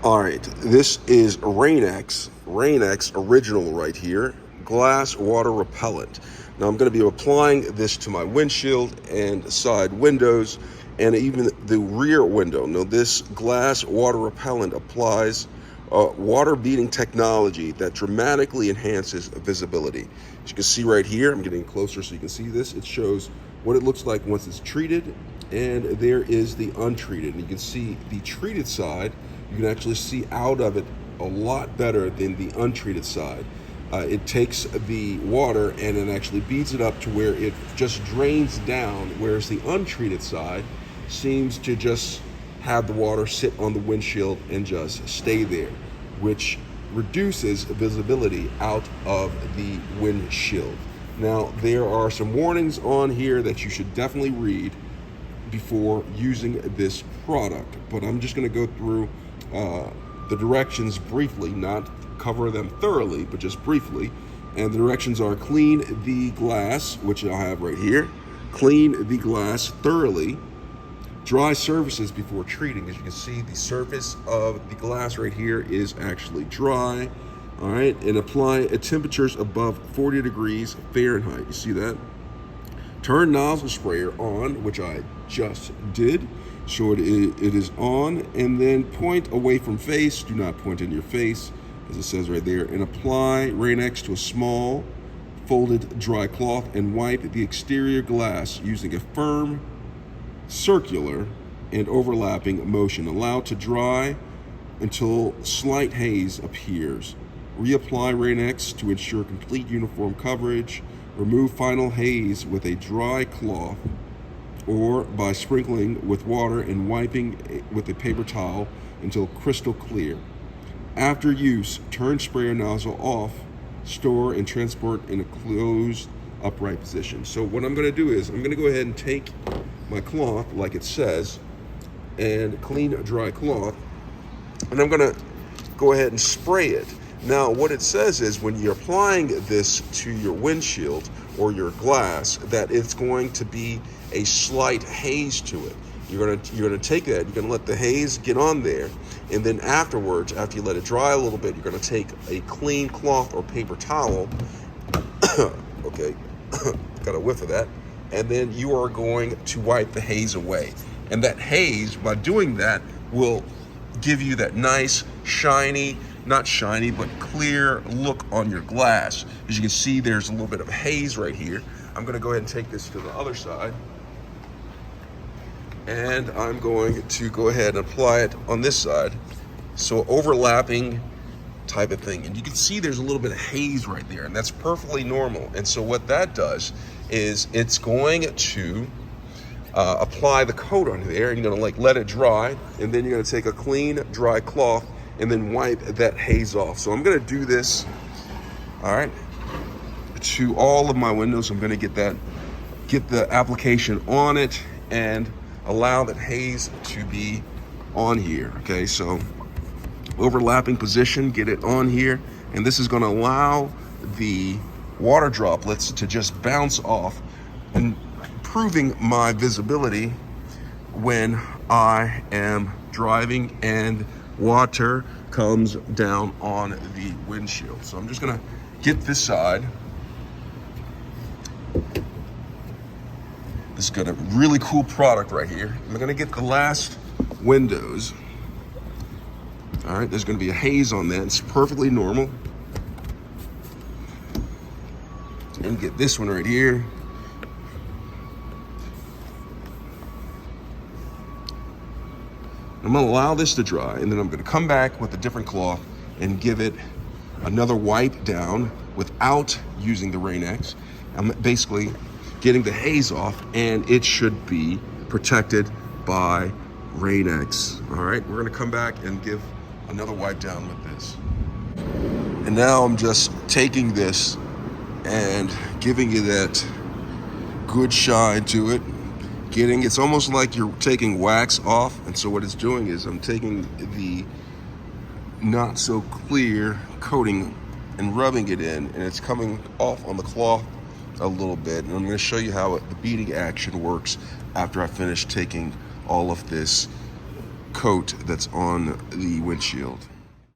All right, this is Rain-X Original right here, glass water repellent. Now I'm going to be applying this to my windshield and side windows and even the rear window. Now this glass water repellent applies water beading technology that dramatically enhances visibility. As you can see right here, I'm getting closer so you can see this. It shows what it looks like once it's treated, and there is the untreated. And you can see the treated side, you can actually see out of it a lot better than the untreated side. It takes the water and it actually beads it up to where it just drains down, whereas the untreated side seems to just have the water sit on the windshield and just stay there, which reduces visibility out of the windshield. Now, there are some warnings on here that you should definitely read before using this product, but I'm just going to go through the directions briefly, not cover them thoroughly, but just briefly. And the directions are: clean the glass, which I have right here. Clean the glass thoroughly. Dry surfaces before treating. As you can see, the surface of the glass right here is actually dry. All right, and apply at temperatures above 40 degrees Fahrenheit. You see that? Turn nozzle sprayer on, which I just did. So it is on, and then point away from face. Do not point in your face, as it says right there. And apply Rain-X to a small folded dry cloth and wipe the exterior glass using a firm, circular, and overlapping motion. Allow to dry until slight haze appears. Reapply Rain-X to ensure complete uniform coverage. Remove final haze with a dry cloth or by sprinkling with water and wiping with a paper towel until crystal clear. After use, turn sprayer nozzle off, store and transport in a closed upright position. So what I'm going to do is I'm going to go ahead and take my cloth, like it says, and clean dry cloth, and I'm going to go ahead and spray it. Now, what it says is when you're applying this to your windshield or your glass, that it's going to be a slight haze to it. You're gonna take that, you're gonna let the haze get on there, and then afterwards, after you let it dry a little bit, you're gonna take a clean cloth or paper towel. Okay, got a whiff of that, and then you are going to wipe the haze away. And that haze, by doing that, will give you that nice, shiny, not shiny, but clear look on your glass. As you can see, there's a little bit of haze right here. I'm gonna go ahead and take this to the other side. And I'm going to go ahead and apply it on this side. So overlapping type of thing. And you can see there's a little bit of haze right there, and that's perfectly normal. And so what that does is it's going to apply the coat on there, and you're gonna let it dry, and then you're gonna take a clean, dry cloth and then wipe that haze off. So I'm gonna do this, all right, to all of my windows. I'm gonna get the application on it and allow that haze to be on here. Okay, so overlapping position, get it on here, and this is gonna allow the water droplets to just bounce off and improving my visibility when I am driving and water comes down on the windshield. So I'm just gonna get this side. This has got a really cool product right here. I'm gonna get the last windows. All right, there's gonna be a haze on that. It's perfectly normal. And get this one right here. I'm gonna allow this to dry, and then I'm gonna come back with a different cloth and give it another wipe down without using the Rain-X. I'm basically getting the haze off, and it should be protected by Rain-X. All right, we're gonna come back and give another wipe down with this. And now I'm just taking this and giving it that good shine to it. It's almost like you're taking wax off, and so what it's doing is I'm taking the not so clear coating and rubbing it in, and it's coming off on the cloth a little bit. And I'm going to show you how the beading action works after I finish taking all of this coat that's on the windshield.